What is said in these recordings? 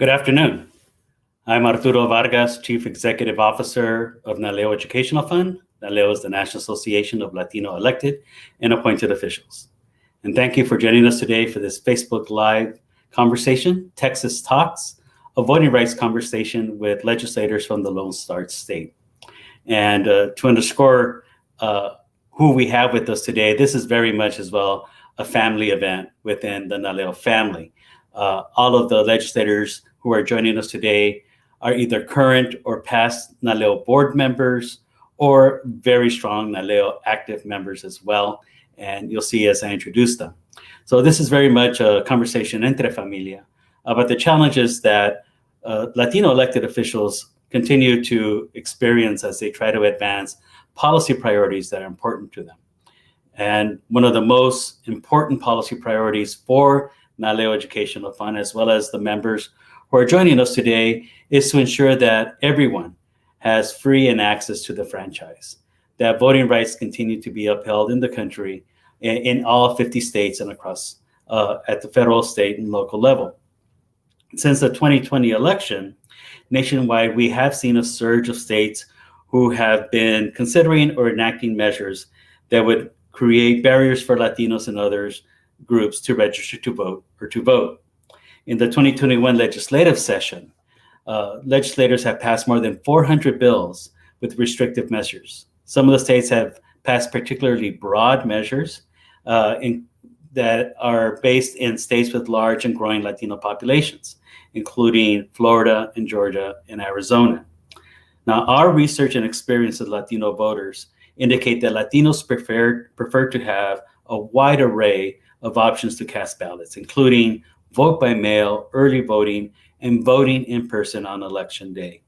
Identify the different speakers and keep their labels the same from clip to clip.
Speaker 1: Good afternoon. I'm Arturo Vargas, Chief Executive Officer of NALEO Educational Fund. NALEO is the National Association of Latino elected and appointed officials. And thank you for joining us today for this Facebook Live conversation, Texas Talks, a voting rights conversation with legislators from the Lone Star State. And to underscore who we have with us today, this is very much as well a family event within the NALEO family. All of the legislators who are joining us today are either current or past NALEO board members or very strong NALEO active members as well. And you'll see as I introduce them. So this is very much a conversation entre familia about the challenges that Latino elected officials continue to experience as they try to advance policy priorities that are important to them. And one of the most important policy priorities for NALEO Educational Fund, as well as the members who are joining us today, is to ensure that everyone has free and access to the franchise, that voting rights continue to be upheld in the country in all 50 states and across at the federal, state, and local level. Since the 2020 election, nationwide, we have seen a surge of states who have been considering or enacting measures that would create barriers for Latinos and others groups to register to vote or to vote. In the 2021 legislative session, legislators have passed more than 400 bills with restrictive measures. Some of the states have passed particularly broad measures that are based in states with large and growing Latino populations, including Florida and Georgia and Arizona. Now, our research and experience with Latino voters indicate that Latinos prefer to have a wide array of options to cast ballots, including vote by mail, early voting, and voting in person on election day.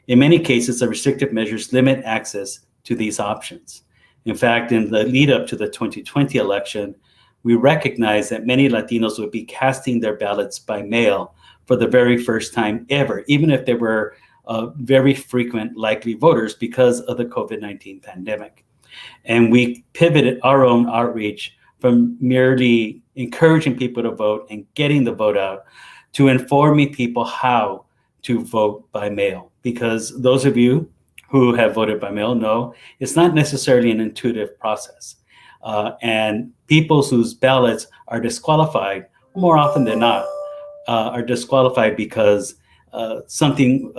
Speaker 1: In many cases, the restrictive measures limit access to these options. In fact, in the lead up to the 2020 election, we recognized that many Latinos would be casting their ballots by mail for the very first time ever, even if they were very frequent likely voters because of the COVID-19 pandemic. And we pivoted our own outreach from merely encouraging people to vote and getting the vote out to informing people how to vote by mail. Because those of you who have voted by mail know it's not necessarily an intuitive process. And people whose ballots are disqualified, more often than not, are disqualified because something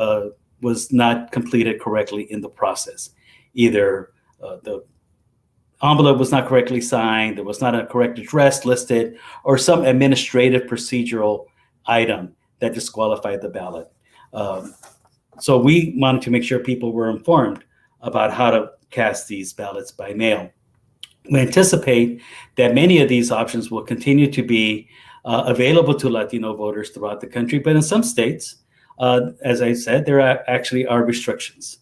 Speaker 1: was not completed correctly in the process. Either the envelope was not correctly signed, there was not a correct address listed, or some administrative procedural item that disqualified the ballot. So we wanted to make sure people were informed about how to cast these ballots by mail. We anticipate that many of these options will continue to be available to Latino voters throughout the country, but in some states, as I said, there actually are restrictions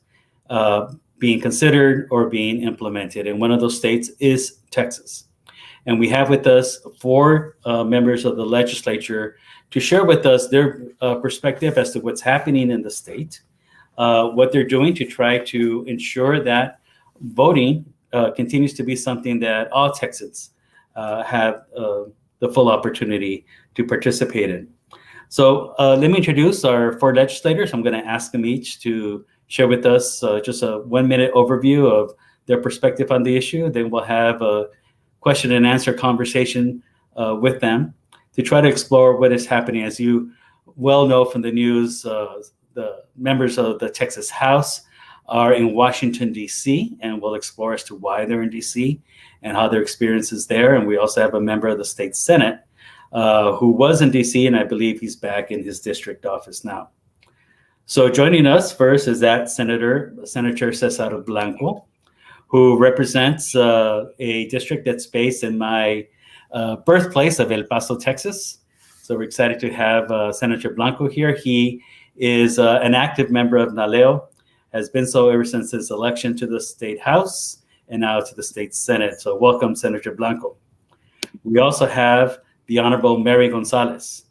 Speaker 1: being considered or being implemented. And one of those states is Texas. And we have with us 4 members of the legislature to share with us their perspective as to what's happening in the state, what they're doing to try to ensure that voting continues to be something that all Texans have the full opportunity to participate in. So let me introduce our 4 legislators. I'm going to ask them each to share with us just a 1-minute overview of their perspective on the issue. Then we'll have a question and answer conversation with them to try to explore what is happening. As you well know from the news, the members of the Texas House are in Washington, D.C., and we'll explore as to why they're in D.C. and how their experience is there. And we also have a member of the state Senate who was in D.C., and I believe he's back in his district office now. So joining us first is that Senator Cesar Blanco, who represents a district that's based in my birthplace of El Paso, Texas. So we're excited to have Senator Blanco here. He is an active member of NALEO, has been so ever since his election to the State House and now to the State Senate. So welcome, Senator Blanco. We also have the Honorable Mary Gonzalez,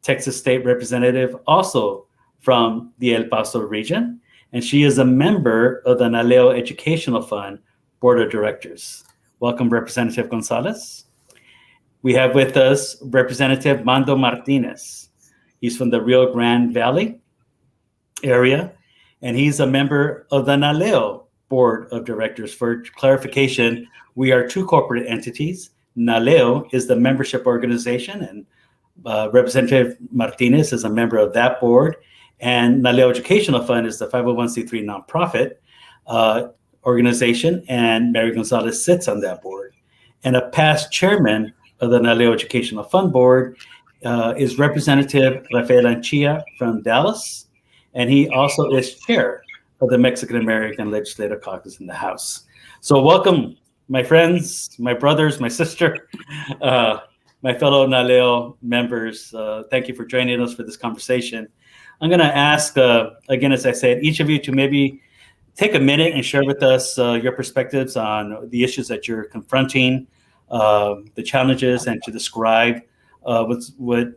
Speaker 1: Texas State Representative, also from the El Paso region, and she is a member of the NALEO Educational Fund Board of Directors. Welcome, Representative Gonzalez. We have with us Representative Mando Martinez. He's from the Rio Grande Valley area, and he's a member of the NALEO Board of Directors. For clarification, we are two corporate entities. NALEO is the membership organization, and Representative Martinez is a member of that board. And NALEO Educational Fund is the 501c3 nonprofit organization, and Mary Gonzalez sits on that board. And a past chairman of the NALEO Educational Fund board is Representative Rafael Anchia from Dallas, and he also is chair of the Mexican American Legislative Caucus in the House. So welcome, my friends, my brothers, my sister, my fellow NALEO members. Thank you for joining us for this conversation. I'm going to ask, again, as I said, each of you to maybe take a minute and share with us your perspectives on the issues that you're confronting, the challenges, and to describe what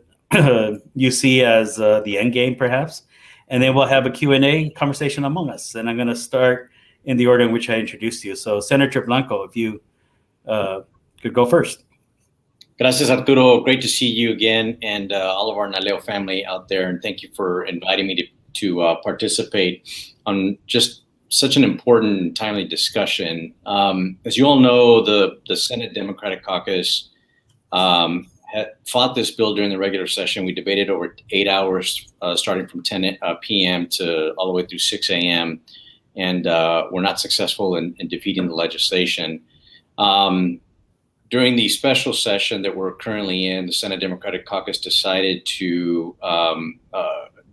Speaker 1: you see as the end game, perhaps. And then we'll have a Q&A conversation among us. And I'm going to start in the order in which I introduced you. So Senator Blanco, if you could go first.
Speaker 2: Gracias, Arturo. Great to see you again, and all of our NALEO family out there. And thank you for inviting me to participate on just such an important and timely discussion. As you all know, the Senate Democratic Caucus had fought this bill during the regular session. We debated over 8 hours, starting from 10 p.m. to all the way through 6 a.m. And we're not successful in defeating the legislation. During the special session that we're currently in, the Senate Democratic Caucus decided to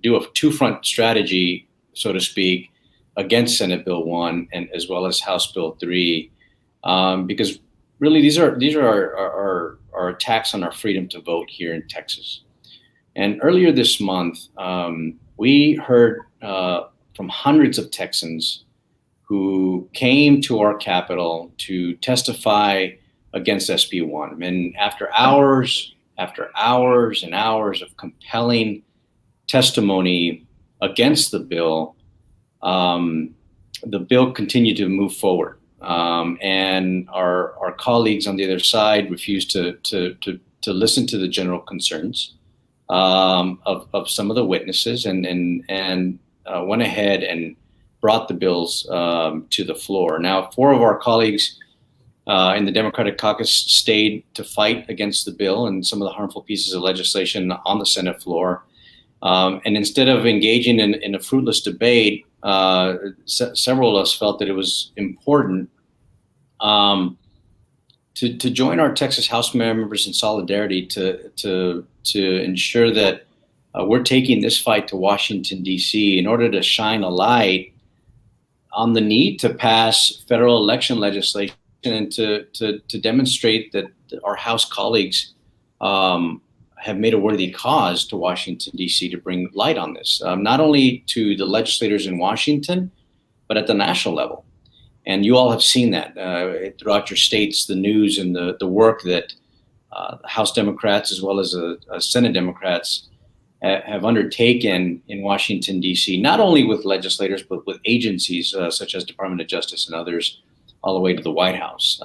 Speaker 2: do a two-front strategy, so to speak, against Senate Bill 1 and as well as House Bill 3, because really these are our attacks on our freedom to vote here in Texas. And earlier this month, we heard from hundreds of Texans who came to our Capitol to testify against SB1. And after hours and hours of compelling testimony against the bill continued to move forward. And our colleagues on the other side refused to listen to the general concerns of some of the witnesses and went ahead and brought the bills to the floor. Now, 4 of our colleagues in the Democratic Caucus stayed to fight against the bill and some of the harmful pieces of legislation on the Senate floor. And instead of engaging in a fruitless debate, several of us felt that it was important to join our Texas House members in solidarity to ensure that we're taking this fight to Washington, D.C. in order to shine a light on the need to pass federal election legislation and to demonstrate that our House colleagues have made a worthy cause to Washington, D.C. to bring light on this, not only to the legislators in Washington, but at the national level. And you all have seen that throughout your states, the news and the work that House Democrats as well as Senate Democrats have undertaken in Washington, D.C., not only with legislators, but with agencies such as Department of Justice and others, all the way to the White House.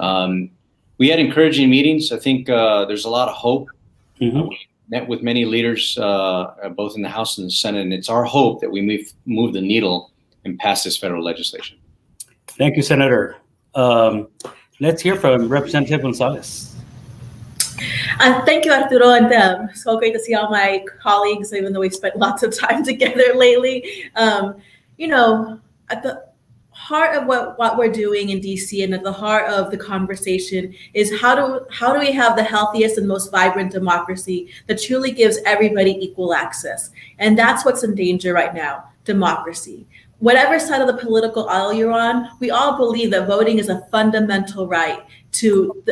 Speaker 2: We had encouraging meetings. I think there's a lot of hope. Mm-hmm. We met with many leaders, both in the House and the Senate, and it's our hope that we move the needle and pass this federal legislation.
Speaker 1: Thank you, Senator. Let's hear from Representative Gonzalez.
Speaker 3: Thank you, Arturo, and so great to see all my colleagues, even though we've spent lots of time together lately. At the heart of what we're doing in DC and at the heart of the conversation is how do we have the healthiest and most vibrant democracy that truly gives everybody equal access? And that's what's in danger right now, democracy. Whatever side of the political aisle you're on, we all believe that voting is a fundamental right to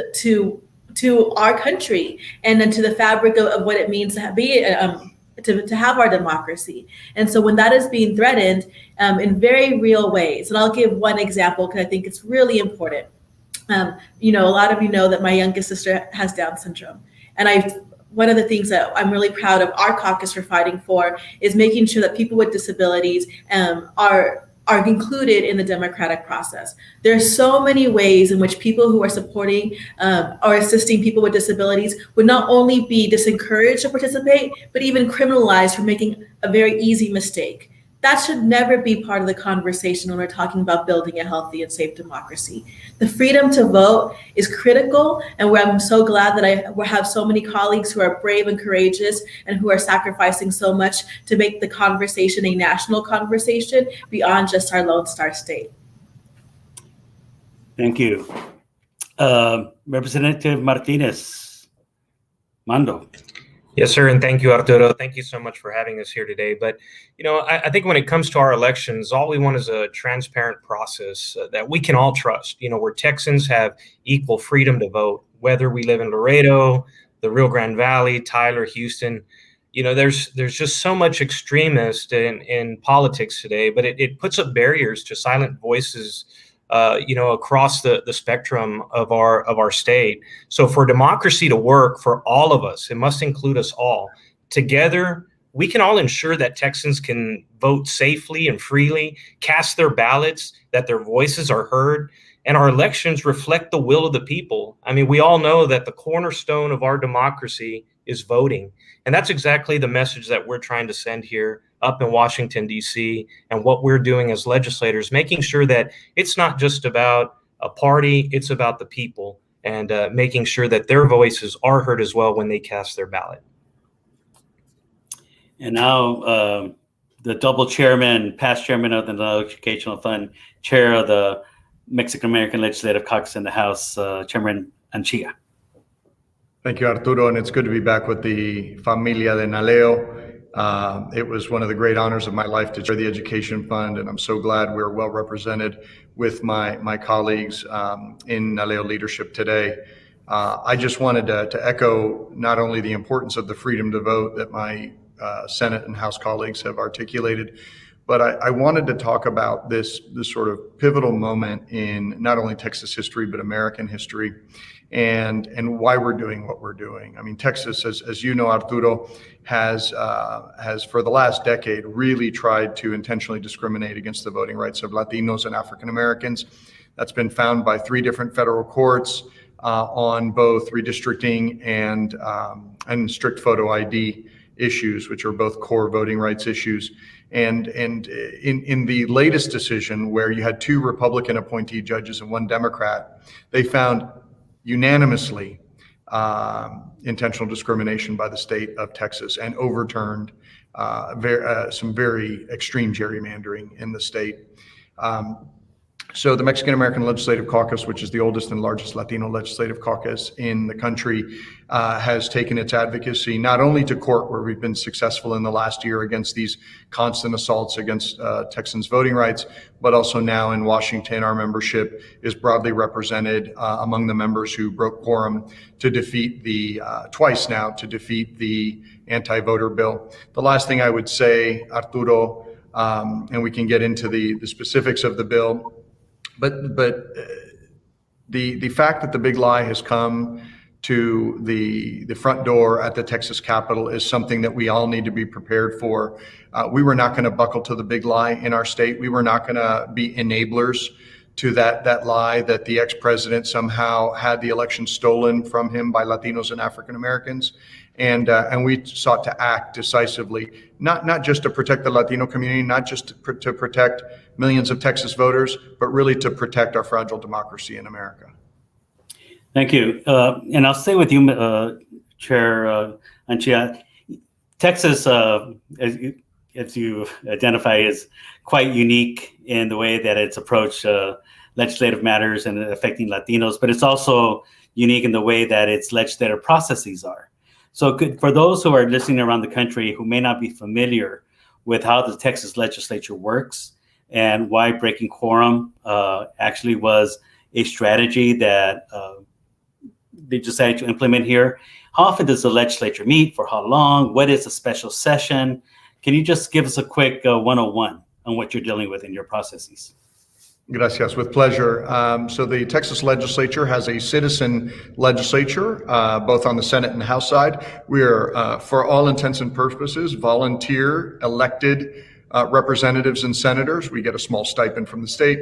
Speaker 3: our country and then to the fabric of what it means to be to have our democracy. And so when that is being threatened in very real ways, and I'll give one example because I think it's really important. A lot of you know that my youngest sister has Down syndrome. And one of the things that I'm really proud of our caucus for fighting for is making sure that people with disabilities are are included in the democratic process. There are so many ways in which people who are supporting or assisting people with disabilities would not only be disencouraged to participate, but even criminalized for making a very easy mistake. That should never be part of the conversation when we're talking about building a healthy and safe democracy. The freedom to vote is critical, and I'm so glad that I have so many colleagues who are brave and courageous and who are sacrificing so much to make the conversation a national conversation beyond just our Lone Star State.
Speaker 1: Thank you. Representative Martinez Mando.
Speaker 4: Yes, sir, and thank you, Arturo. Thank you so much for having us here today. But, I think when it comes to our elections, all we want is a transparent process that we can all trust, where Texans have equal freedom to vote, whether we live in Laredo, the Rio Grande Valley, Tyler, Houston. There's just so much extremist in politics today, but it puts up barriers to silent voices across the spectrum of our state. So for democracy to work for all of us, it must include us all. Together, we can all ensure that Texans can vote safely and freely, cast their ballots, that their voices are heard, and our elections reflect the will of the people. I mean, we all know that the cornerstone of our democracy is voting. And that's exactly the message that we're trying to send here up in Washington, D.C., and what we're doing as legislators, making sure that it's not just about a party, it's about the people, and making sure that their voices are heard as well when they cast their ballot.
Speaker 1: And now the double chairman, past chairman of the NALEO Educational Fund, chair of the Mexican-American Legislative Caucus in the House, Chairman Anchia.
Speaker 5: Thank you, Arturo, and it's good to be back with the familia de NALEO. It was one of the great honors of my life to chair the Education Fund, and I'm so glad we're well represented with my colleagues in NALEO leadership today. I just wanted to echo not only the importance of the freedom to vote that my Senate and House colleagues have articulated, but I wanted to talk about this sort of pivotal moment in not only Texas history, but American history, and why we're doing what we're doing. I mean, Texas, as you know, Arturo, has for the last decade really tried to intentionally discriminate against the voting rights of Latinos and African Americans. That's been found by 3 different federal courts on both redistricting and strict photo ID issues, which are both core voting rights issues. And in the latest decision, where you had 2 Republican appointee judges and 1 Democrat, they found unanimously intentional discrimination by the state of Texas and overturned some very extreme gerrymandering in the state. So the Mexican American Legislative Caucus, which is the oldest and largest Latino legislative caucus in the country, has taken its advocacy not only to court, where we've been successful in the last year against these constant assaults against Texans' voting rights, but also now in Washington. Our membership is broadly represented among the members who broke quorum to defeat twice now to defeat the anti-voter bill. The last thing I would say, Arturo, and we can get into the specifics of the bill, but the fact that the big lie has come to the front door at the Texas Capitol is something that we all need to be prepared for. We were not going to buckle to the big lie in our state. We were not going to be enablers to that lie that the ex-president somehow had the election stolen from him by Latinos and African Americans. And we sought to act decisively, not just to protect the Latino community, not just to protect millions of Texas voters, but really to protect our fragile democracy in America.
Speaker 1: Thank you. And I'll stay with you, Chair Anchia. Texas, as you identify, is quite unique in the way that it's approached legislative matters and affecting Latinos, but it's also unique in the way that its legislative processes are. So for those who are listening around the country who may not be familiar with how the Texas legislature works and why breaking quorum actually was a strategy that they decided to implement here, how often does the legislature meet? For how long? What is a special session? Can you just give us a quick 101 on what you're dealing with in your processes?
Speaker 5: Gracias, with pleasure. So the Texas legislature has a citizen legislature, both on the Senate and House side. We are, for all intents and purposes, volunteer elected representatives and senators. We get a small stipend from the state.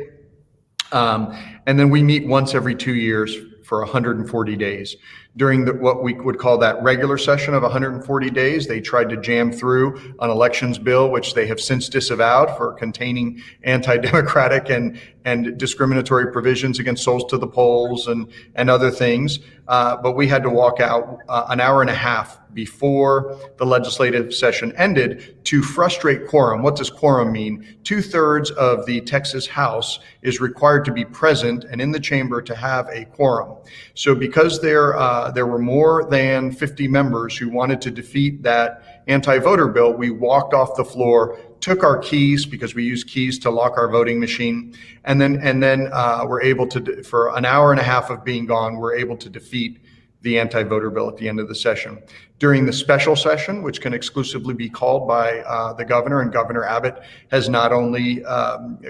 Speaker 5: And then we meet once every 2 years for 140 days. During what we would call that regular session of 140 days, they tried to jam through an elections bill, which they have since disavowed for containing anti-democratic and discriminatory provisions against souls to the polls and other things. But we had to walk out an hour and a half before the legislative session ended to frustrate quorum. What does quorum mean? 2/3 of the Texas House is required to be present and in the chamber to have a quorum. So because there were more than 50 members who wanted to defeat that anti-voter bill, we walked off the floor, took our keys, because we use keys to lock our voting machine, and then we're able to, for an hour and a half of being gone, we're able to defeat the anti-voter bill at the end of the session. During the special session, which can exclusively be called by the governor, and Governor Abbott has not only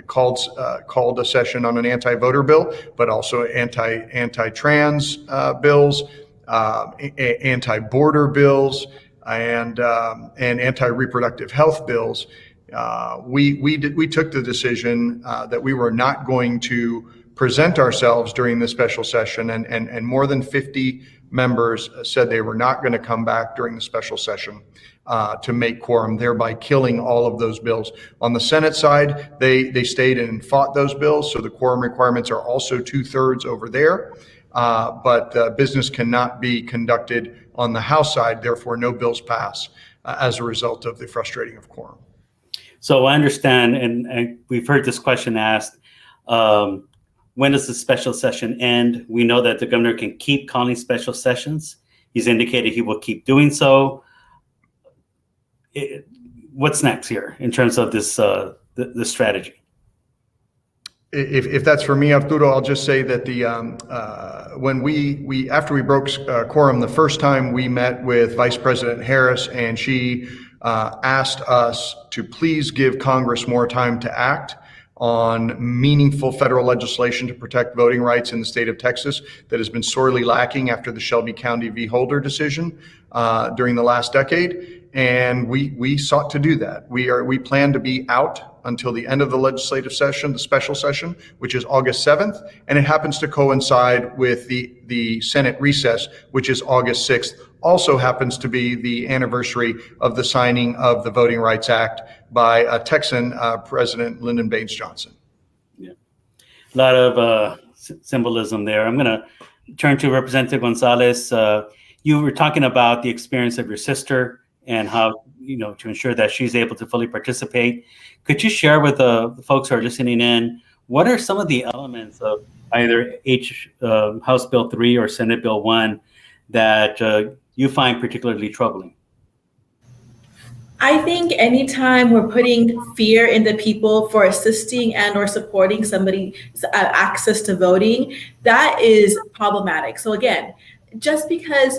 Speaker 5: called a session on an anti-voter bill, but also anti-trans bills, anti-border bills, and anti-reproductive health bills. We took the decision that we were not going to present ourselves during the special session, and more than 50 members said they were not going to come back during the special session to make quorum, thereby killing all of those bills. On the Senate side, they stayed and fought those bills, so the quorum requirements are also 2/3 over there, but business cannot be conducted on the House side, therefore no bills pass as a result of the frustrating of quorum.
Speaker 1: So I understand, and we've heard this question asked, when does the special session end? We know that the governor can keep calling special sessions. He's indicated he will keep doing so. What's next here in terms of this the strategy?
Speaker 5: If that's for me, Arturo, I'll just say that when we after we broke quorum the first time, we met with Vice President Harris, and she asked us to please give Congress more time to act on meaningful federal legislation to protect voting rights in the state of Texas that has been sorely lacking after the Shelby County v. Holder decision during the last decade. And we sought to do that. We plan to be out until the end of the legislative session, the special session, which is August 7th, and it happens to coincide with the Senate recess, which is August 6th. Also happens to be the anniversary of the signing of the Voting Rights Act by Texan President Lyndon Baines Johnson.
Speaker 1: Yeah, a lot of symbolism there. I'm going to turn to Representative Gonzalez. You were talking about the experience of your sister and how, to ensure that she's able to fully participate. Could you share with the folks who are listening in, what are some of the elements of either House Bill 3 or Senate Bill 1 that you find particularly troubling?
Speaker 3: I think anytime we're putting fear into people for assisting and or supporting somebody's access to voting, that is problematic. So again, just because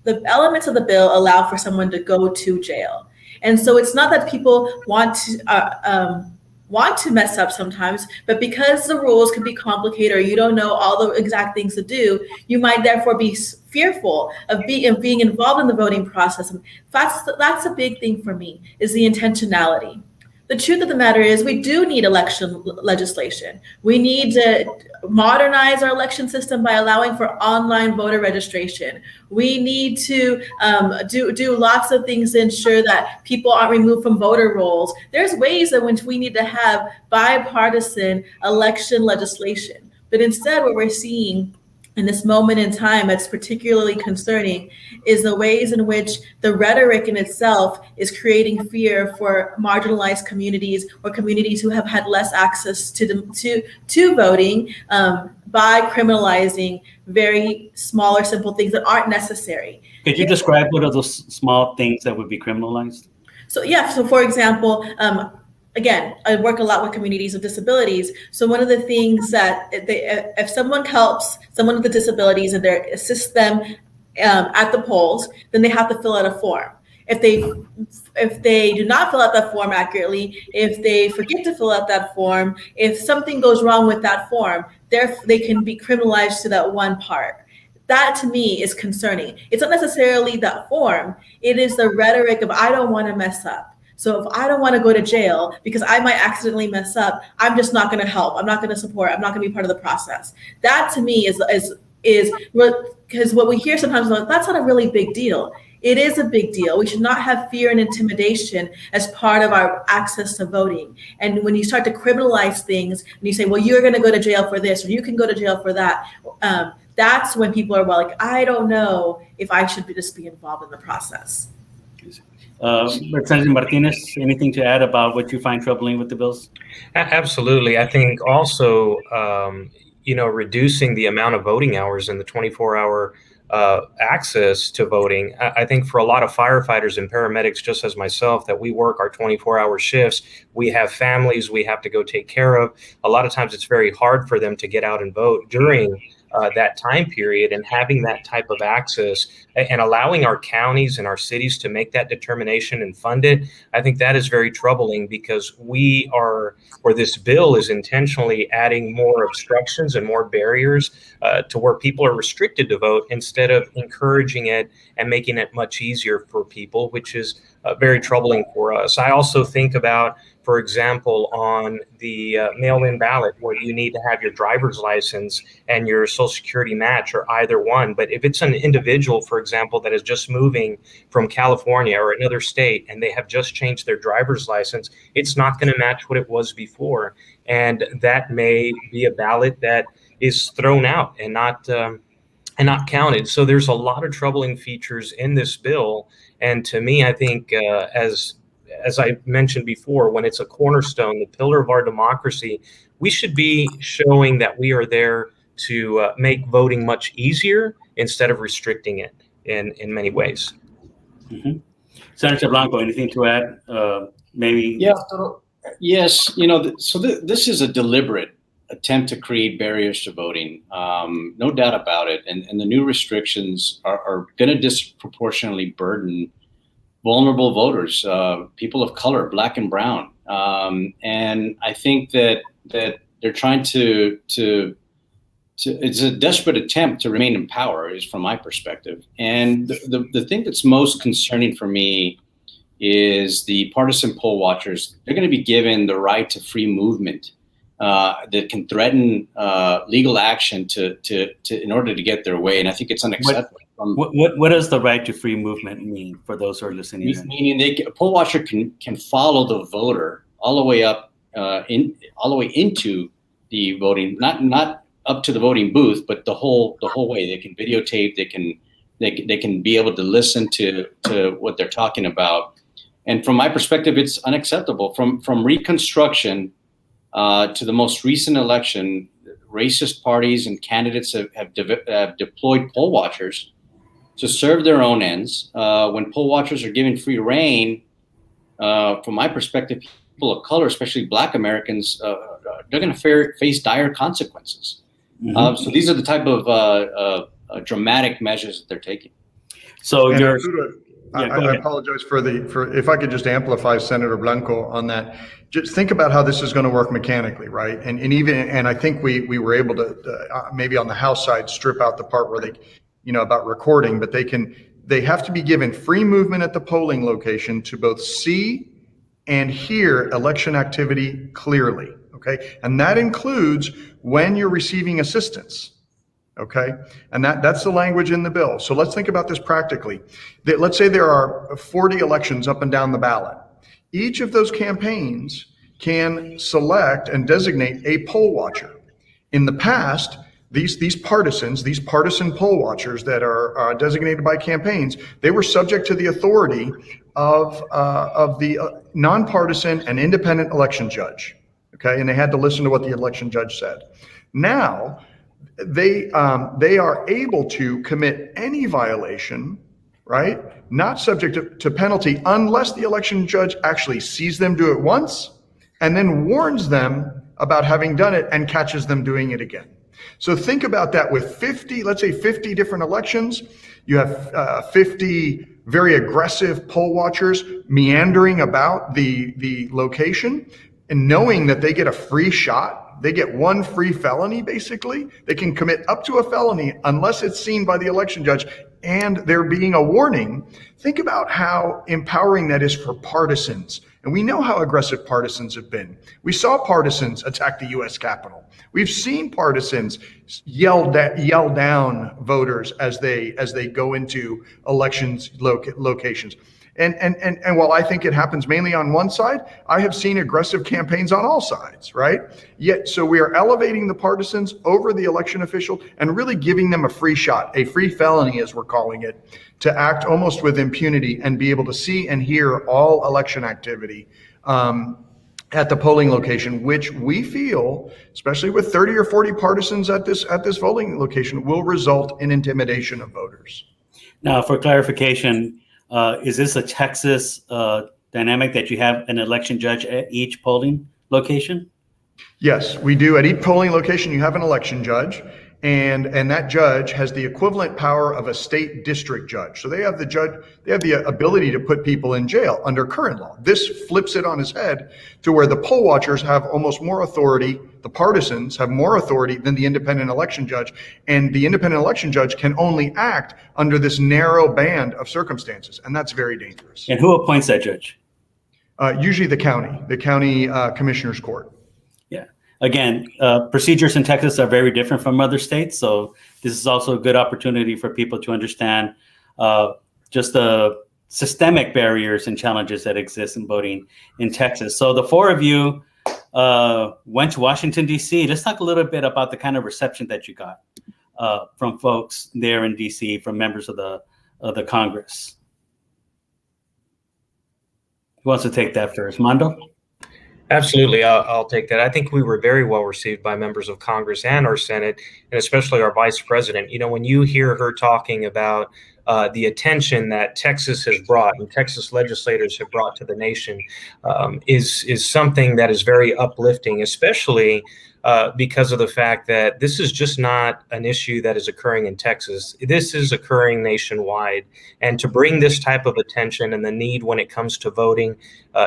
Speaker 3: the elements of the bill allow for someone to go to jail. And so it's not that people want to mess up sometimes, but because the rules can be complicated or you don't know all the exact things to do, you might therefore be fearful of being involved in the voting process. And that's a big thing for me, is the intentionality. The truth of the matter is we do need election legislation. We need to modernize our election system by allowing for online voter registration. We need to do lots of things to ensure that people aren't removed from voter rolls. There's ways in which we need to have bipartisan election legislation. But instead, what we're seeing in this moment in time that's particularly concerning is the ways in which the rhetoric in itself is creating fear for marginalized communities or communities who have had less access to voting by criminalizing very small or simple things that aren't necessary.
Speaker 1: Could you describe what are those small things that would be criminalized?
Speaker 3: So for example, again, I work a lot with communities with disabilities. So one of the things that if someone helps someone with the disabilities and they assist them at the polls, then they have to fill out a form. If they do not fill out that form accurately, if they forget to fill out that form, if something goes wrong with that form, they can be criminalized to that one part. That to me is concerning. It's not necessarily that form. It is the rhetoric of I don't want to mess up. So if I don't want to go to jail because I might accidentally mess up, I'm just not going to help. I'm not going to support. I'm not going to be part of the process. That to me is what, because what we hear sometimes, that's not a really big deal. It is a big deal. We should not have fear and intimidation as part of our access to voting. And when you start to criminalize things and you say, well, you're going to go to jail for this, or you can go to jail for that, that's when people are like, I don't know if I should just be involved in the process.
Speaker 1: Representative Martinez, anything to add about what you find troubling with the bills?
Speaker 4: Absolutely. I think also, reducing the amount of voting hours and the 24-hour access to voting. I think for a lot of firefighters and paramedics, just as myself, that we work our 24-hour shifts, we have families we have to go take care of. A lot of times it's very hard for them to get out and vote during that time period, and having that type of access and allowing our counties and our cities to make that determination and fund it, I think that is very troubling, because this bill is intentionally adding more obstructions and more barriers to where people are restricted to vote, instead of encouraging it and making it much easier for people, which is very troubling for us. I also think about, for example, on the mail-in ballot, where you need to have your driver's license and your Social Security match, or either one. But if it's an individual, for example, that is just moving from California or another state, and they have just changed their driver's license, it's not going to match what it was before. And that may be a ballot that is thrown out and not counted. So there's a lot of troubling features in this bill. And to me, I think as I mentioned before, when it's a cornerstone, the pillar of our democracy, we should be showing that we are there to make voting much easier instead of restricting it in many ways.
Speaker 1: Mm-hmm. Senator Blanco, anything to add? Maybe?
Speaker 2: Yeah. Yes. This is a deliberate attempt to create barriers to voting. No doubt about it. And the new restrictions are going to disproportionately burden vulnerable voters, people of color, Black and brown. And I think that they're trying to it's a desperate attempt to remain in power, is from my perspective. And the thing that's most concerning for me is the partisan poll watchers. They're going to be given the right to free movement that can threaten legal action to in order to get their way. And I think it's unacceptable.
Speaker 1: What does the right to free movement mean for those who are listening?
Speaker 2: Meaning a poll watcher can follow the voter all the way up all the way into the voting, not up to the voting booth, but the whole way. They can videotape. They can be able to listen to what they're talking about. And from my perspective, it's unacceptable. From Reconstruction to the most recent election, racist parties and candidates have deployed poll watchers to serve their own ends. When poll watchers are given free reign, from my perspective, people of color, especially Black Americans, they're going to face dire consequences. Mm-hmm. So these are the type of dramatic measures that they're taking.
Speaker 1: So
Speaker 5: I apologize for if I could just amplify Senator Blanco on that. Just think about how this is going to work mechanically, right? And I think we were able to maybe on the House side strip out the part where they, about recording, but they have to be given free movement at the polling location to both see and hear election activity clearly. Okay, and that includes when you're receiving assistance. Okay, and that's the language in the bill. So let's think about this practically. Let's say there are 40 elections up and down the ballot. Each of those campaigns can select and designate a poll watcher. In the past, these partisan poll watchers that are designated by campaigns, they were subject to the authority of the nonpartisan and independent election judge. Okay, and they had to listen to what the election judge said. Now, they are able to commit any violation, right? Not subject to penalty unless the election judge actually sees them do it once and then warns them about having done it and catches them doing it again. So think about that with 50, let's say 50 different elections. You have 50 very aggressive poll watchers meandering about the location and knowing that they get a free shot. They get one free felony, basically. They can commit up to a felony unless it's seen by the election judge and there being a warning. Think about how empowering that is for partisans And we know how aggressive partisans have been. We saw partisans attack the U.S. Capitol. We've seen partisans yell down voters as they go into elections locations. And while I think it happens mainly on one side, I have seen aggressive campaigns on all sides, right? Yet, so we are elevating the partisans over the election official and really giving them a free shot, a free felony, as we're calling it, to act almost with impunity and be able to see and hear all election activity at the polling location, which we feel, especially with 30 or 40 partisans at this voting location, will result in intimidation of voters.
Speaker 1: Now, for clarification, is this a Texas dynamic that you have an election judge at each polling location?
Speaker 5: Yes, we do. At each polling location, you have an election judge, and that judge has the equivalent power of a state district judge. So they have the ability to put people in jail under current law. This flips it on its head to where the poll watchers have almost more authority. The partisans have more authority than the independent election judge, and the independent election judge can only act under this narrow band of circumstances, and that's very dangerous.
Speaker 1: And who appoints that judge?
Speaker 5: Usually the county commissioner's court.
Speaker 1: Yeah. Again, procedures in Texas are very different from other states, so this is also a good opportunity for people to understand just the systemic barriers and challenges that exist in voting in Texas. So the four of you went to Washington, D.C. Let's talk a little bit about the kind of reception that you got from folks there in D.C., from members of the Congress. Who wants to take that first? Mando?
Speaker 4: Absolutely, I'll take that. I think we were very well received by members of Congress and our Senate, and especially our Vice President. You know, when you hear her talking about the attention that Texas has brought and Texas legislators have brought to the nation, is something that is very uplifting, especially because of the fact that this is just not an issue that is occurring in Texas. This is occurring nationwide. And to bring this type of attention and the need when it comes to voting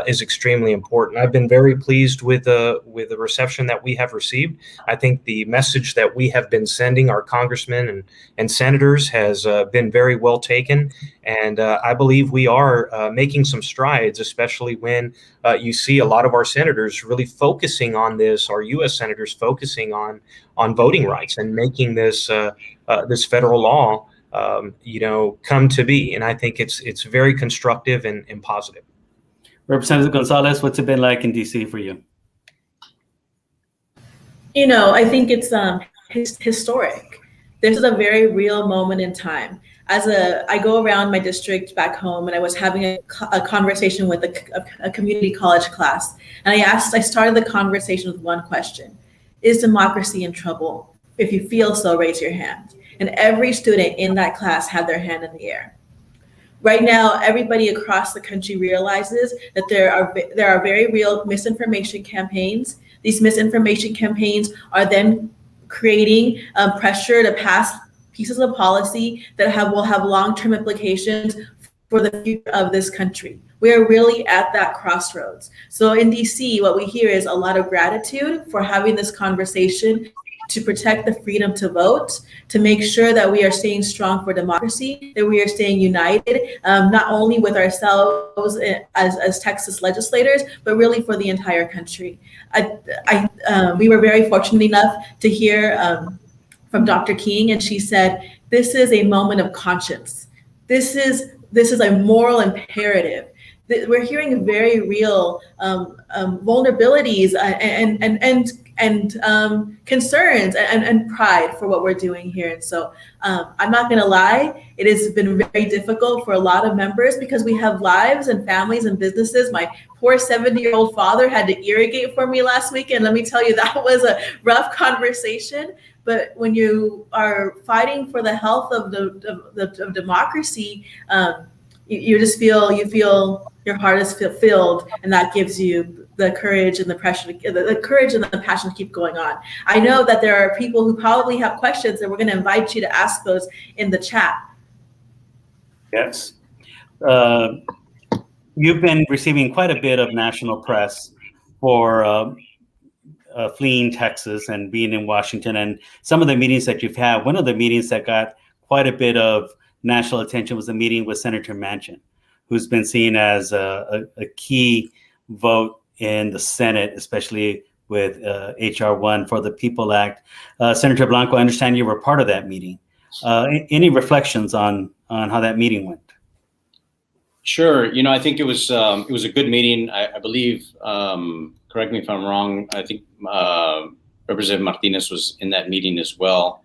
Speaker 4: is extremely important. I've been very pleased with the reception that we have received. I think the message that we have been sending our congressmen and senators has been very well taken. And I believe we are making some strides, especially when you see a lot of our senators really focusing on this, our U.S. senators focusing on voting rights and making this this federal law, come to be. And I think it's very constructive and positive.
Speaker 1: Representative Gonzalez, what's it been like in D.C. for you?
Speaker 3: You know, I think it's historic. This is a very real moment in time. I go around my district back home, and I was having a conversation with a community college class, and I started the conversation with one question: is democracy in trouble? If you feel so, raise your hand. And every student in that class had their hand in the air. Right now, everybody across the country realizes that there are very real misinformation campaigns. These misinformation campaigns are then creating pressure to pass pieces of policy that will have long-term implications for the future of this country. We are really at that crossroads. So in DC, what we hear is a lot of gratitude for having this conversation to protect the freedom to vote, to make sure that we are staying strong for democracy, that we are staying united, not only with ourselves as Texas legislators, but really for the entire country. We were very fortunate enough to hear from Dr. King, and she said, this is a moment of conscience. This is a moral imperative. We're hearing very real vulnerabilities and concerns and pride for what we're doing here. And so I'm not gonna lie, it has been very difficult for a lot of members because we have lives and families and businesses. My poor 70-year-old father had to irrigate for me last weekend. Let me tell you, that was a rough conversation. But when you are fighting for the health of democracy, you just feel your heart is filled, and that gives you the courage and the pressure, the courage and the passion to keep going on. I know that there are people who probably have questions, and we're going to invite you to ask those in the chat.
Speaker 1: Yes. You've been receiving quite a bit of national press for fleeing Texas and being in Washington, and some of the meetings that you've had. One of the meetings that got quite a bit of national attention was a meeting with Senator Manchin, who's been seen as a key vote in the Senate, especially with HR 1 for the People Act. Senator Blanco, I understand you were part of that meeting. Any reflections on how that meeting went?
Speaker 2: Sure. I think it was a good meeting. I believe, correct me if I'm wrong, I think Representative Martinez was in that meeting as well.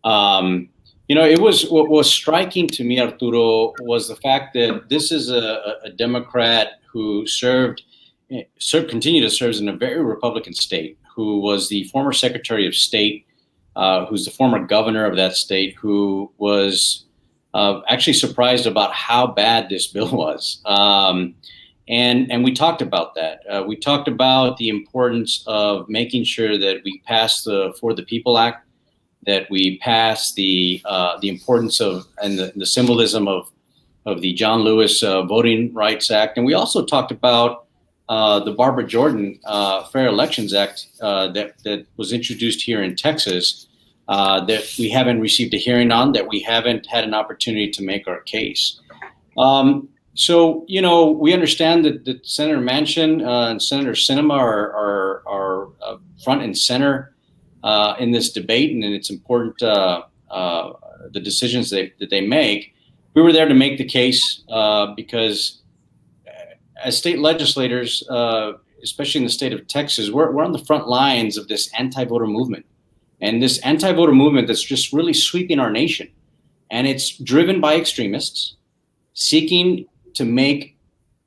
Speaker 2: What was striking to me, Arturo, was the fact that this is a Democrat who continued to serve in a very Republican state, who was the former Secretary of State, who's the former governor of that state, who was actually surprised about how bad this bill was. And we talked about that. We talked about the importance of making sure that we pass the For the People Act, that we pass the importance of and the symbolism of the John Lewis Voting Rights Act. And we also talked about the Barbara Jordan Fair Elections Act that was introduced here in Texas, that we haven't received a hearing on, that we haven't had an opportunity to make our case. So, we understand that Senator Manchin and Senator Sinema are front and center in this debate, and it's important the decisions that they make. We were there to make the case because as state legislators, especially in the state of Texas, we're on the front lines of this anti-voter movement. And this anti-voter movement that's just really sweeping our nation. And it's driven by extremists seeking to make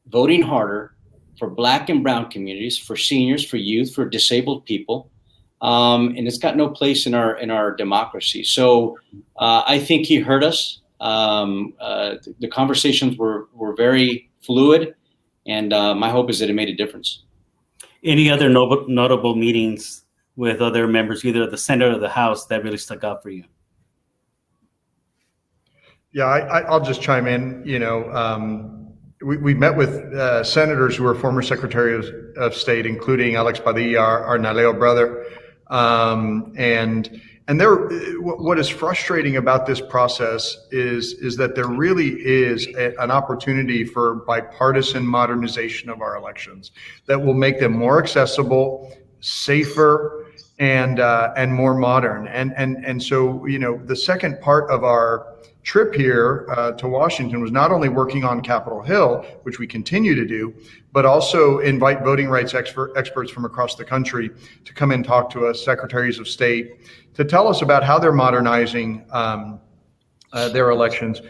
Speaker 2: voting harder for Black and brown communities, for seniors, for youth, for disabled people. And it's got no place in our democracy. So I think he heard us. The conversations were very fluid. And my hope is that it made a difference.
Speaker 1: Any other notable meetings with other members, either of the Senate or the House, that really stuck out for you?
Speaker 5: Yeah, I'll just chime in. We met with senators who are former Secretaries of State, including Alex Padilla, our NALEO brother. And what is frustrating about this process is that there really is an opportunity for bipartisan modernization of our elections that will make them more accessible, safer, and more modern. And so, the second part of our trip here to Washington was not only working on Capitol Hill, which we continue to do, but also invite voting rights experts from across the country to come and talk to us, secretaries of state, to tell us about how they're modernizing their elections.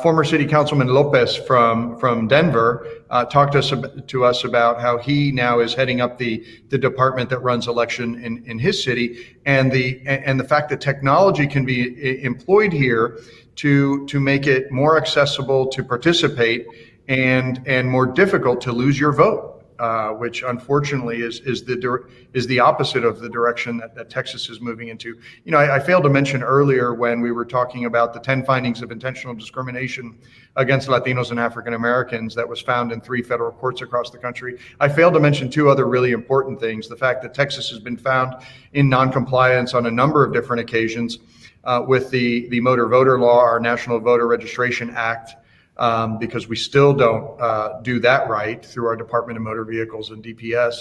Speaker 5: Former City Councilman Lopez from Denver talked to us about how he now is heading up the department that runs election in his city, and the fact that technology can be employed here to make it more accessible to participate and more difficult to lose your vote, which unfortunately is the opposite of the direction that Texas is moving into. I failed to mention earlier when we were talking about the 10 findings of intentional discrimination against Latinos and African Americans that was found in 3 federal courts across the country. I failed to mention 2 other really important things: the fact that Texas has been found in noncompliance on a number of different occasions with the motor voter law, our National Voter Registration Act, because we still don't do that right through our Department of Motor Vehicles and DPS.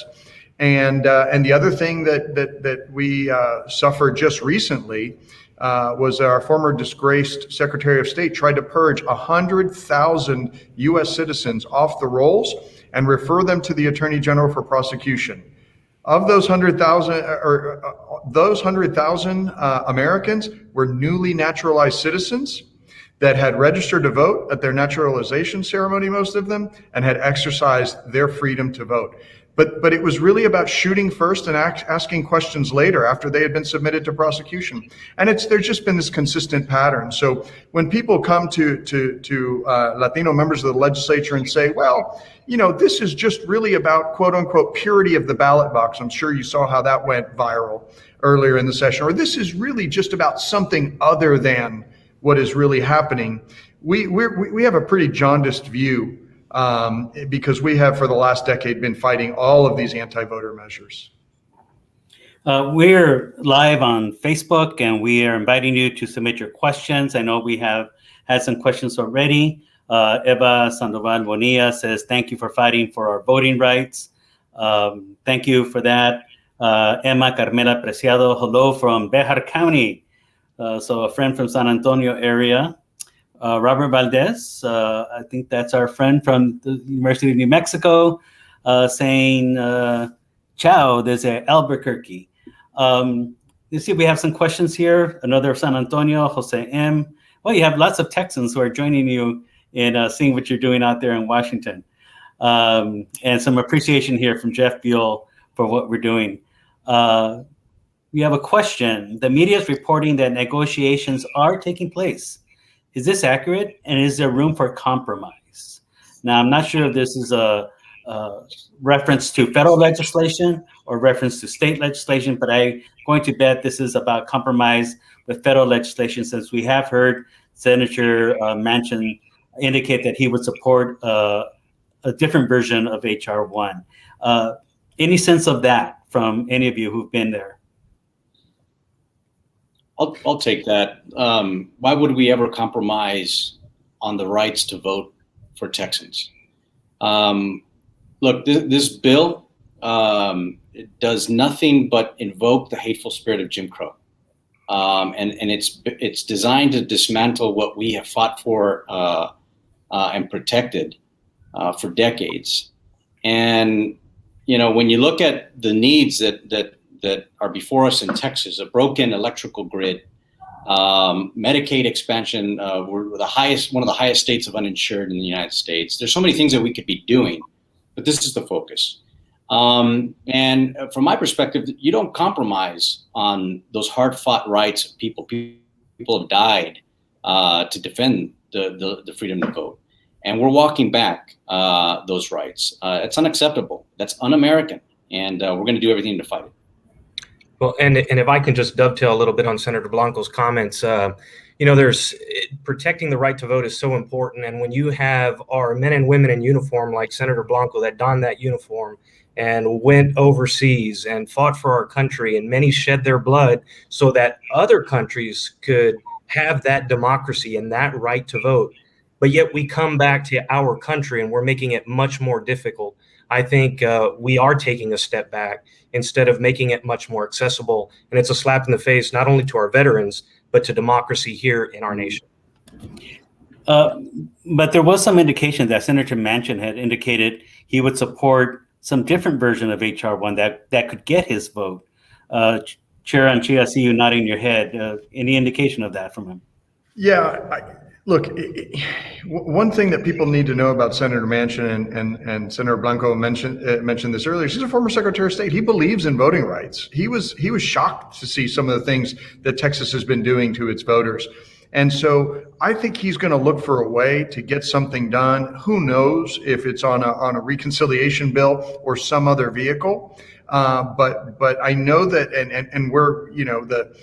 Speaker 5: And the other thing that we suffered just recently was our former disgraced Secretary of State tried to purge 100,000 U.S. citizens off the rolls and refer them to the Attorney General for prosecution. Of those 100,000 Americans were newly naturalized citizens that had registered to vote at their naturalization ceremony, most of them, and had exercised their freedom to vote. But it was really about shooting first and asking questions later after they had been submitted to prosecution. And there's just been this consistent pattern. So when people come to Latino members of the legislature and say, well, this is just really about quote unquote purity of the ballot box. I'm sure you saw how that went viral earlier in the session. Or this is really just about something other than what is really happening. We have a pretty jaundiced view because we have for the last decade been fighting all of these anti-voter measures.
Speaker 1: We're live on Facebook and we are inviting you to submit your questions. I know we have had some questions already. Eva Sandoval Bonilla says, thank you for fighting for our voting rights. Thank you for that. Emma Carmela Preciado, hello from Bejar County. So a friend from San Antonio area. Robert Valdez, I think that's our friend from the University of New Mexico, saying ciao desde Albuquerque. You see, we have some questions here. Another San Antonio, Jose M. Well, you have lots of Texans who are joining you in seeing what you're doing out there in Washington. And some appreciation here from Jeff Buell for what we're doing. We have a question. The media is reporting that negotiations are taking place. Is this accurate? And is there room for compromise? Now, I'm not sure if this is a reference to federal legislation or reference to state legislation, but I'm going to bet this is about compromise with federal legislation, since we have heard Senator Manchin indicate that he would support a different version of HR 1. Any sense of that from any of you who've been there?
Speaker 2: I'll take that. Why would we ever compromise on the rights to vote for Texans? Look, this bill, it does nothing but invoke the hateful spirit of Jim Crow. And it's designed to dismantle what we have fought for and protected for decades. And, you know, when you look at the needs that are before us in Texas, a broken electrical grid, Medicaid expansion, we're one of the highest states of uninsured in the United States. There's so many things that we could be doing, but this is the focus. And from my perspective, you don't compromise on those hard-fought rights of people. People have died to defend the freedom to vote. And we're walking back those rights. It's unacceptable. That's un-American. And we're going to do everything to fight it.
Speaker 4: Well, and if I can just dovetail a little bit on Senator Blanco's comments, you know, protecting the right to vote is so important. And when you have our men and women in uniform like Senator Blanco that donned that uniform and went overseas and fought for our country, and many shed their blood so that other countries could have that democracy and that right to vote. But yet we come back to our country and we're making it much more difficult. I think we are taking a step back instead of making it much more accessible. And it's a slap in the face, not only to our veterans, but to democracy here in our nation.
Speaker 1: But there was some indication that Senator Manchin had indicated he would support some different version of HR 1 that could get his vote. Chair Anchi, I see you nodding your head. Any indication of that from him?
Speaker 5: Yeah, look, one thing that people need to know about Senator Manchin, and Senator Blanco mentioned this earlier. She's a former Secretary of State. He believes in voting rights. He was shocked to see some of the things that Texas has been doing to its voters. And so I think he's going to look for a way to get something done. Who knows if it's on a reconciliation bill or some other vehicle. But I know that, and we're, you know, the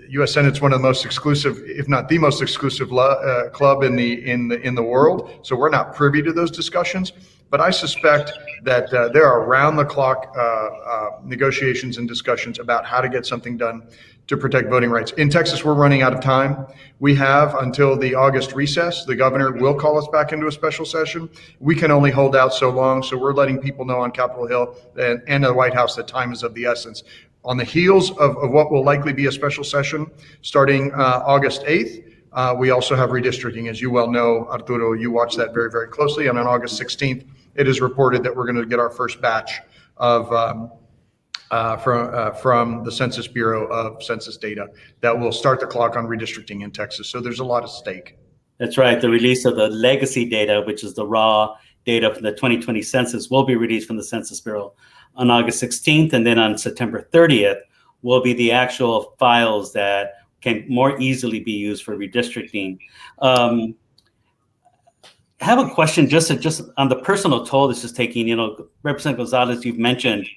Speaker 5: U.S. Senate's one of the most exclusive, if not the most exclusive club in the world. So we're not privy to those discussions. But I suspect that there are round-the-clock negotiations and discussions about how to get something done to protect voting rights. In Texas, we're running out of time. We have until the August recess. The governor will call us back into a special session. We can only hold out so long, so we're letting people know on Capitol Hill and the White House that time is of the essence. On the heels of what will likely be a special session starting August 8th, we also have redistricting. As you well know, Arturo, you watch that very, very closely. And on August 16th, it is reported that we're going to get our first batch of from the Census Bureau of Census data that will start the clock on redistricting in Texas. So there's a lot at stake.
Speaker 1: That's right. The release of the legacy data, which is the raw data from the 2020 census, will be released from the Census Bureau on August 16th. And then on September 30th will be the actual files that can more easily be used for redistricting. I have a question just on the personal toll this is taking. You know, Representative Gonzalez, you've mentioned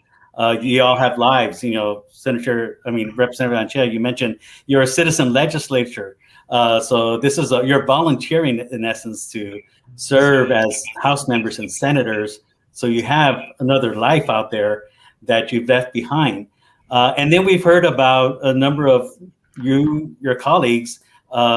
Speaker 1: you all have lives. You know, Representative Anchia, you mentioned you're a citizen legislature. So this is you're volunteering in essence to serve as House members and senators. So you have another life out there that you've left behind. And then we've heard about a number of your colleagues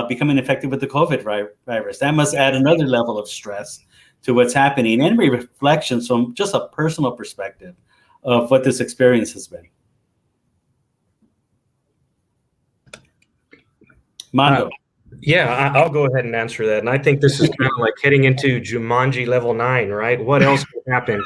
Speaker 1: becoming infected with the COVID virus. That must add another level of stress to what's happening and reflections from just a personal perspective of what this experience has been. Mando.
Speaker 4: Yeah, I'll go ahead and answer that. And I think this is kind of like heading into Jumanji level 9, right? What else could happen?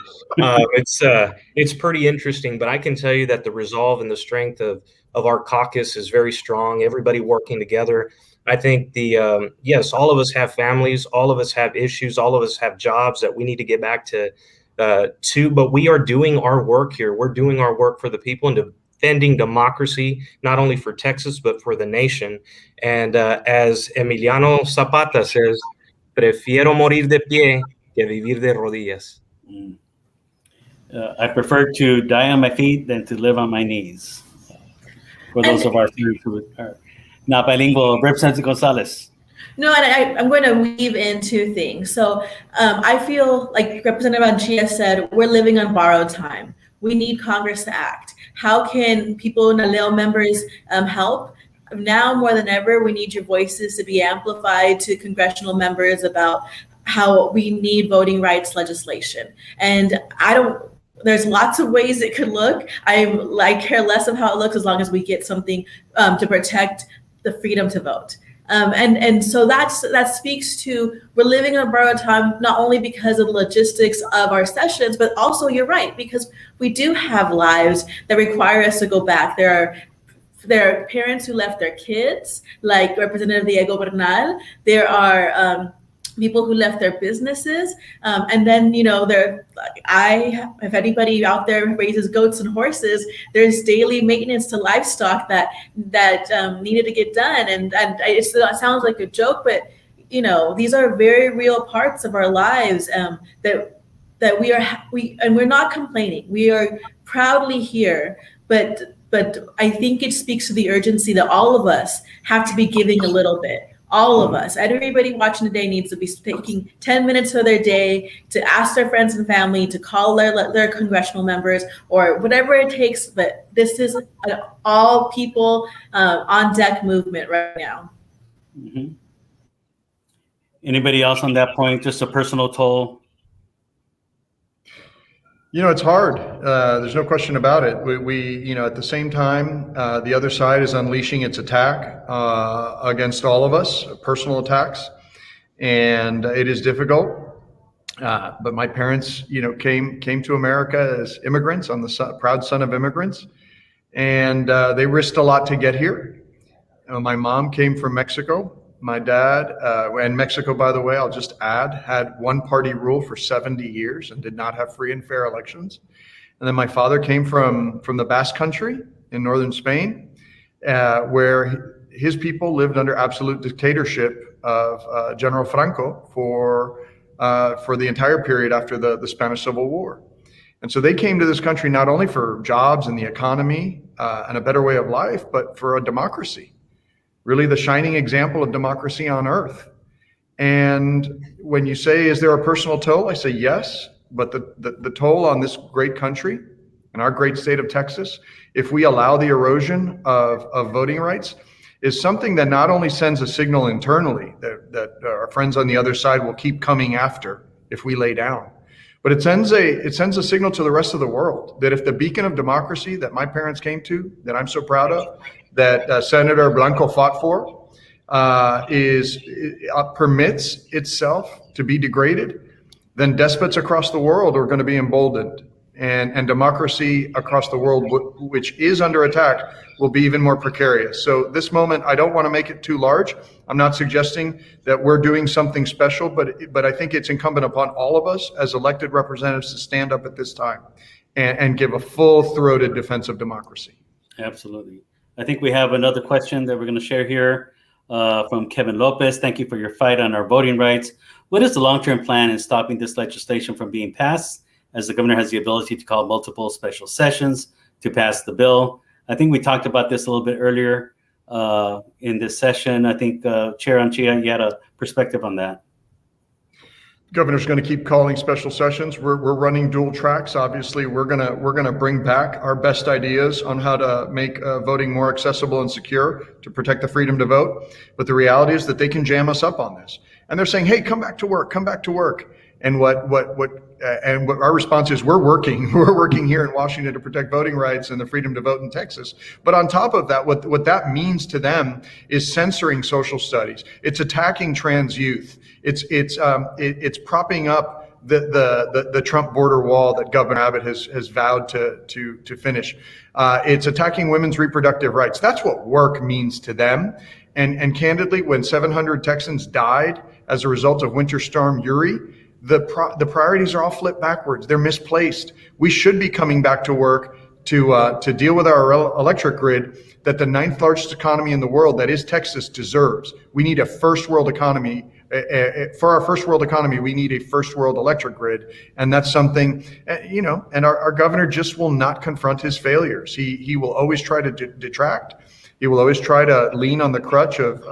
Speaker 4: It's pretty interesting, but I can tell you that the resolve and the strength of our caucus is very strong. Everybody working together. I think yes, all of us have families, all of us have issues, all of us have jobs that we need to get back to, but we are doing our work here. We're doing our work for the people and defending democracy, not only for Texas, but for the nation. And as Emiliano Zapata says, prefiero morir de pie que vivir de rodillas.
Speaker 1: I prefer to die on my feet than to live on my knees. For those of our friends who are not bilingual, Representative Gonzalez.
Speaker 3: No, and I'm going to weave in two things. So I feel like Representative Manchin said, we're living on borrowed time. We need Congress to act. How can people, NALEO members, help? Now more than ever, we need your voices to be amplified to congressional members about how we need voting rights legislation. And there's lots of ways it could look. I care less of how it looks as long as we get something to protect the freedom to vote. And so that speaks to, we're living in a borrowed time, not only because of the logistics of our sessions, but also, you're right, because we do have lives that require us to go back. There are parents who left their kids, like Representative Diego Bernal. There are people who left their businesses. And then, if anybody out there raises goats and horses, there's daily maintenance to livestock that needed to get done. And it sounds like a joke, but, these are very real parts of our lives that we're not complaining. We are proudly here, but I think it speaks to the urgency that all of us have to be giving a little bit. All of us, everybody watching today needs to be taking 10 minutes of their day to ask their friends and family, to call their congressional members, or whatever it takes. But this is an all people on deck movement right now.
Speaker 1: Mm-hmm. Anybody else on that point? Just a personal toll?
Speaker 5: It's hard. There's no question about it. We at the same time, the other side is unleashing its attack against all of us, personal attacks, and it is difficult. But my parents, came to America as immigrants. I'm the proud son of immigrants, and they risked a lot to get here. My mom came from Mexico. My dad, and Mexico, by the way, I'll just add, had one-party rule for 70 years and did not have free and fair elections. And then my father came from the Basque Country in northern Spain, where his people lived under absolute dictatorship of General Franco for the entire period after the Spanish Civil War. And so they came to this country not only for jobs and the economy and a better way of life, but for a democracy. Really the shining example of democracy on earth. And when you say, is there a personal toll? I say yes, but the toll on this great country and our great state of Texas, if we allow the erosion of voting rights, is something that not only sends a signal internally that our friends on the other side will keep coming after if we lay down, but it sends a signal to the rest of the world that if the beacon of democracy that my parents came to, that I'm so proud of, that Senator Blanco fought for, permits itself to be degraded, then despots across the world are going to be emboldened, and democracy across the world, which is under attack, will be even more precarious. So this moment, I don't want to make it too large. I'm not suggesting that we're doing something special, but I think it's incumbent upon all of us as elected representatives to stand up at this time and give a full-throated defense of democracy.
Speaker 1: Absolutely. I think we have another question that we're going to share here from Kevin Lopez. Thank you for your fight on our voting rights. What is the long-term plan in stopping this legislation from being passed, as the governor has the ability to call multiple special sessions to pass the bill? I think we talked about this a little bit earlier in this session. I think Chair Anchia, you had a perspective on that.
Speaker 5: Governor's going to keep calling special sessions. We're running dual tracks. Obviously, we're gonna bring back our best ideas on how to make voting more accessible and secure to protect the freedom to vote. But the reality is that they can jam us up on this. And they're saying, hey, come back to work, come back to work. And what our response is, we're working here in Washington to protect voting rights and the freedom to vote in Texas. But on top of that, what that means to them is censoring social studies. It's attacking trans youth. It's propping up the Trump border wall that Governor Abbott has vowed to finish. It's attacking women's reproductive rights. That's what work means to them. And candidly, when 700 Texans died as a result of Winter Storm Uri, the priorities are all flipped backwards. They're misplaced. We should be coming back to work to deal with our electric grid that the 9th largest economy in the world, that is Texas, deserves. We need a first world economy. For our first world economy, we need a first world electric grid. And that's something, and our governor just will not confront his failures. He will always try to detract. He will always try to lean on the crutch of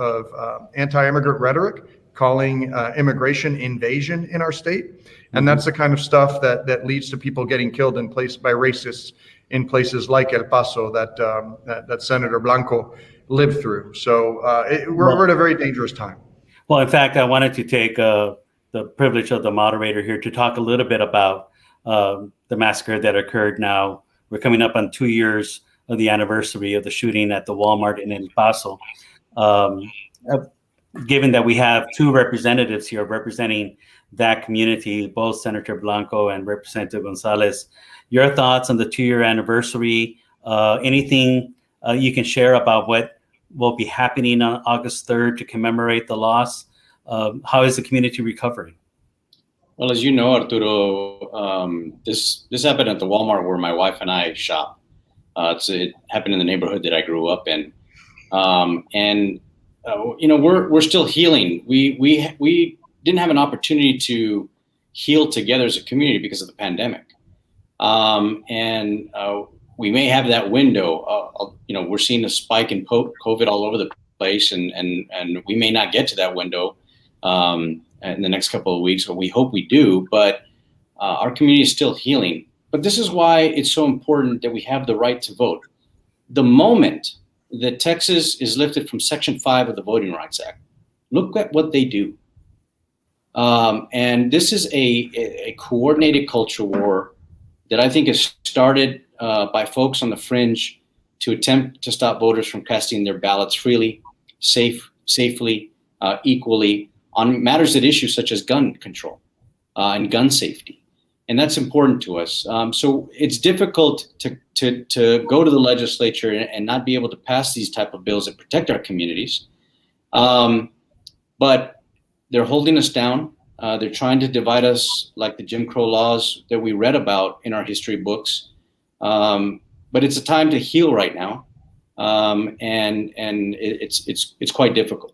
Speaker 5: anti-immigrant rhetoric, calling immigration invasion in our state. And that's the kind of stuff that leads to people getting killed by racists in places like El Paso that Senator Blanco lived through. So we're at a very dangerous time.
Speaker 1: Well, in fact, I wanted to take the privilege of the moderator here to talk a little bit about the massacre that occurred now. We're coming up on 2 years of the anniversary of the shooting at the Walmart in El Paso. Given that we have two representatives here representing that community, both Senator Blanco and Representative Gonzalez, your thoughts on the 2-year anniversary, anything you can share about what will be happening on August 3rd to commemorate the loss? How is the community recovering?
Speaker 2: Well, as you know, Arturo, this happened at the Walmart where my wife and I shop. It happened in the neighborhood that I grew up in, we're still healing. We didn't have an opportunity to heal together as a community because of the pandemic, we may have that window. We're seeing a spike in COVID all over the place, and we may not get to that window in the next couple of weeks, but we hope we do. But our community is still healing. But this is why it's so important that we have the right to vote. The moment that Texas is lifted from Section 5 of the Voting Rights Act, look at what they do. And this is a coordinated culture war that I think is started by folks on the fringe to attempt to stop voters from casting their ballots freely, safely, equally on matters at issue such as gun control and gun safety. And that's important to us. So it's difficult to go to the legislature and not be able to pass these type of bills that protect our communities. But they're holding us down. They're trying to divide us like the Jim Crow laws that we read about in our history books. But it's a time to heal right now. And it's quite difficult.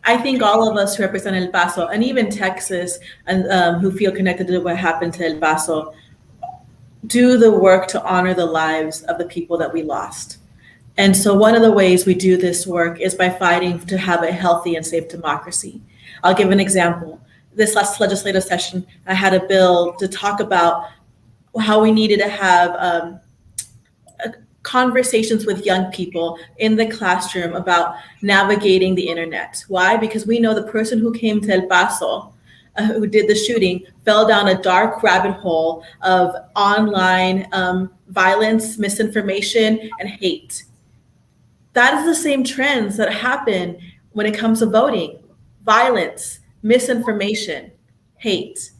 Speaker 3: I think all of us who represent El Paso and even Texas and who feel connected to what happened to El Paso do the work to honor the lives of the people that we lost. And so one of the ways we do this work is by fighting to have a healthy and safe democracy. I'll give an example. This last legislative session, I had a bill to talk about how we needed to have conversations with young people in the classroom about navigating the internet. Why? Because we know the person who came to El Paso, who did the shooting, fell down a dark rabbit hole of online violence, misinformation, and hate. That is the same trends that happen when it comes to voting: violence, misinformation, hate.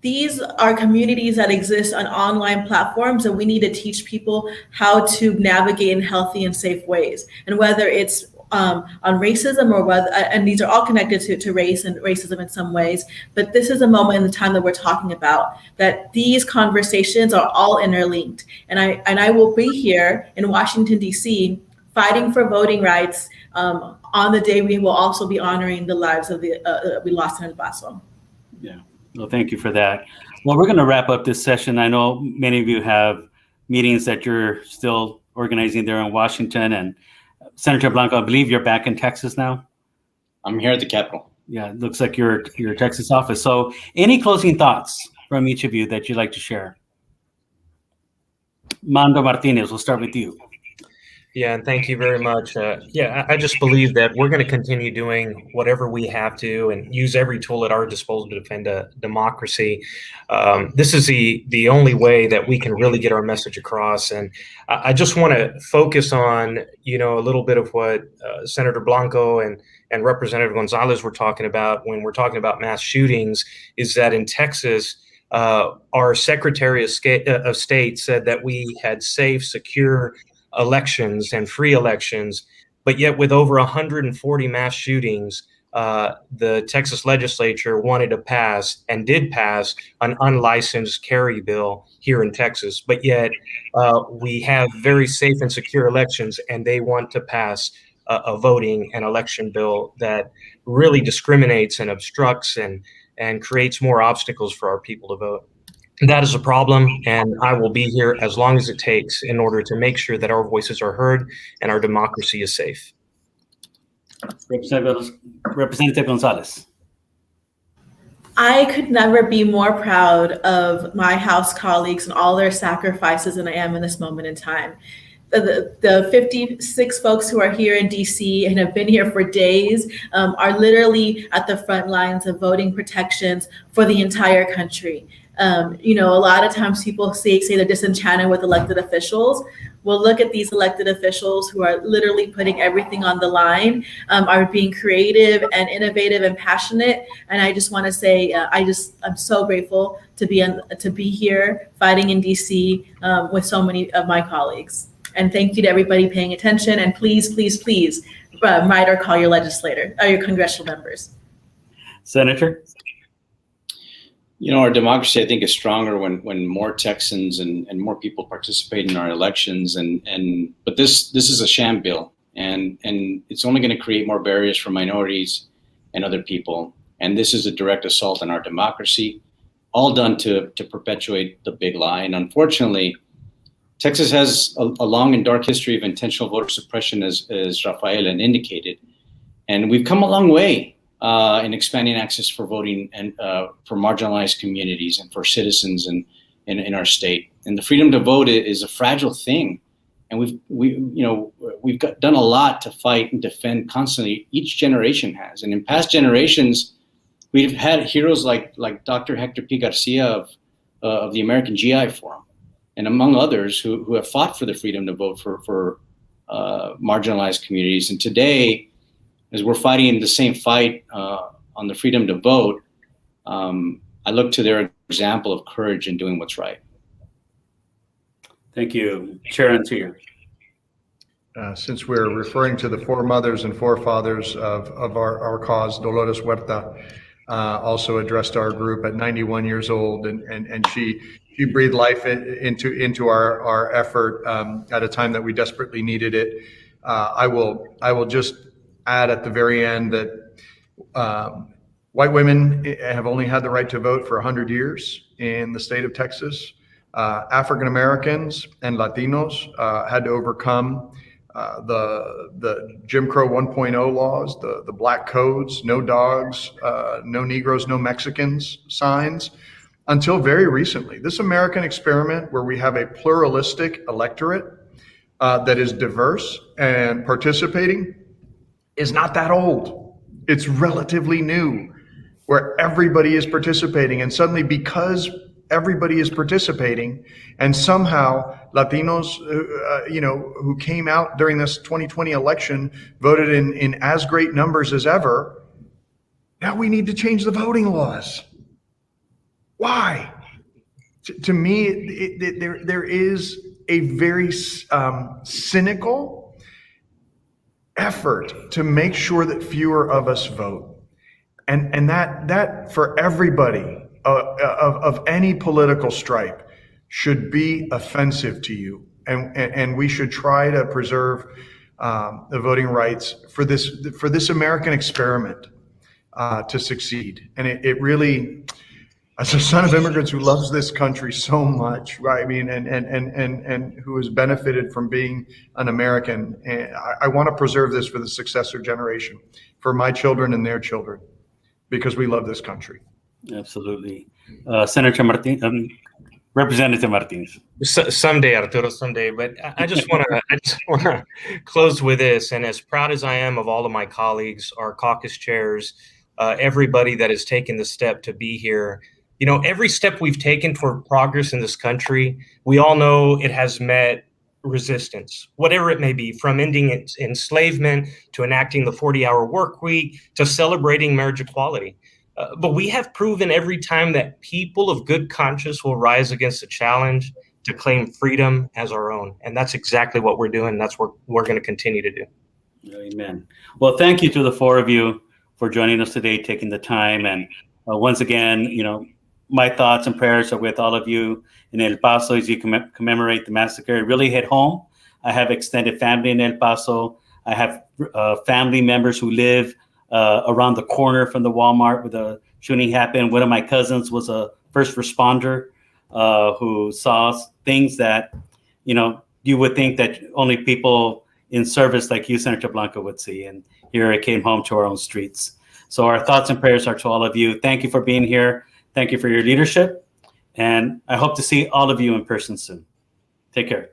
Speaker 3: These are communities that exist on online platforms, and we need to teach people how to navigate in healthy and safe ways. And whether it's on racism or whether, and these are all connected to race and racism in some ways, but this is a moment in the time that we're talking about, that these conversations are all interlinked. And I will be here in Washington, D.C., fighting for voting rights on the day we will also be honoring the lives of the we lost in El Paso.
Speaker 1: Yeah. Well, thank you for that. Well, we're going to wrap up this session. I know many of you have meetings that you're still organizing there in Washington. And Senator Blanco, I believe you're back in Texas now?
Speaker 2: I'm here at the Capitol.
Speaker 1: Yeah, it looks like you're at your Texas office. So any closing thoughts from each of you that you'd like to share? Mando Martinez, we'll start with you.
Speaker 4: Yeah, and thank you very much. I just believe that we're going to continue doing whatever we have to and use every tool at our disposal to defend a democracy. This is the only way that we can really get our message across. And I just want to focus on, a little bit of what Senator Blanco and Representative Gonzalez were talking about when we're talking about mass shootings, is that in Texas, our Secretary of State said that we had safe, secure elections and free elections, but yet with over 140 mass shootings, the Texas legislature wanted to pass and did pass an unlicensed carry bill here in Texas. But yet we have very safe and secure elections, and they want to pass a voting and election bill that really discriminates and obstructs and creates more obstacles for our people to vote. That is a problem, and I will be here as long as it takes in order to make sure that our voices are heard and our democracy is safe.
Speaker 1: Representative Gonzalez.
Speaker 3: I could never be more proud of my House colleagues and all their sacrifices than I am in this moment in time. The 56 folks who are here in DC and have been here for days are literally at the front lines of voting protections for the entire country. A lot of times people say they're disenchanted with elected officials. Well, look at these elected officials who are literally putting everything on the line, are being creative and innovative and passionate. And I just want to say, I'm so grateful to be here fighting in DC with so many of my colleagues. And thank you to everybody paying attention. And please, please, please write or call your legislator or your congressional members.
Speaker 1: Senator?
Speaker 2: Our democracy, I think, is stronger when more Texans and more people participate in our elections. But this is a sham bill, and it's only going to create more barriers for minorities and other people. And this is a direct assault on our democracy, all done to perpetuate the big lie. And unfortunately, Texas has a long and dark history of intentional voter suppression, as Rafael had indicated. And we've come a long way in expanding access for voting and for marginalized communities and for citizens in our state. And the freedom to vote is a fragile thing, and we've done a lot to fight and defend constantly. Each generation has, and in past generations, we've had heroes like Dr. Hector P. Garcia of the American GI Forum, and among others who have fought for the freedom to vote for marginalized communities. And today, as we're fighting the same fight on the freedom to vote, I look to their example of courage in doing what's right.
Speaker 1: Thank you. Chair Antier.
Speaker 5: Since we're referring to the foremothers and forefathers of our cause, Dolores Huerta also addressed our group at 91 years old, and she breathed life into our effort at a time that we desperately needed it. I will just add at the very end that white women have only had the right to vote for 100 years in the state of Texas. African Americans and Latinos had to overcome the Jim Crow 1.0 laws, the black codes, no dogs, no Negroes, no Mexicans signs, until very recently. This American experiment where we have a pluralistic electorate that is diverse and participating is not that old. It's relatively new, where everybody is participating. And suddenly, because everybody is participating, and somehow Latinos, who came out during this 2020 election, voted in as great numbers as ever, now we need to change the voting laws. Why? To me, there is a very cynical effort to make sure that fewer of us vote, and that for everybody of any political stripe should be offensive to you, and we should try to preserve the voting rights for this American experiment to succeed. And it really, as a son of immigrants who loves this country so much, right? I mean, and who has benefited from being an American, and I want to preserve this for the successor generation, for my children and their children, because we love this country.
Speaker 1: Absolutely. Senator Representative Martinez.
Speaker 4: Someday, Arturo, someday. But I just want to close with this. And as proud as I am of all of my colleagues, our caucus chairs, everybody that has taken the step to be here, every step we've taken toward progress in this country, we all know it has met resistance, whatever it may be, from ending enslavement to enacting the 40-hour work week to celebrating marriage equality. But we have proven every time that people of good conscience will rise against the challenge to claim freedom as our own. And that's exactly what we're doing. That's what we're going to continue to do.
Speaker 1: Amen. Well, thank you to the four of you for joining us today, taking the time. And once again, my thoughts and prayers are with all of you in El Paso as you commemorate the massacre. It really hit home. I have extended family in El Paso. I have family members who live around the corner from the Walmart where the shooting happened. One of my cousins was a first responder who saw things that, you would think that only people in service like you, Senator Blanco, would see. And here it came home to our own streets. So our thoughts and prayers are to all of you. Thank you for being here. Thank you for your leadership. And I hope to see all of you in person soon. Take care.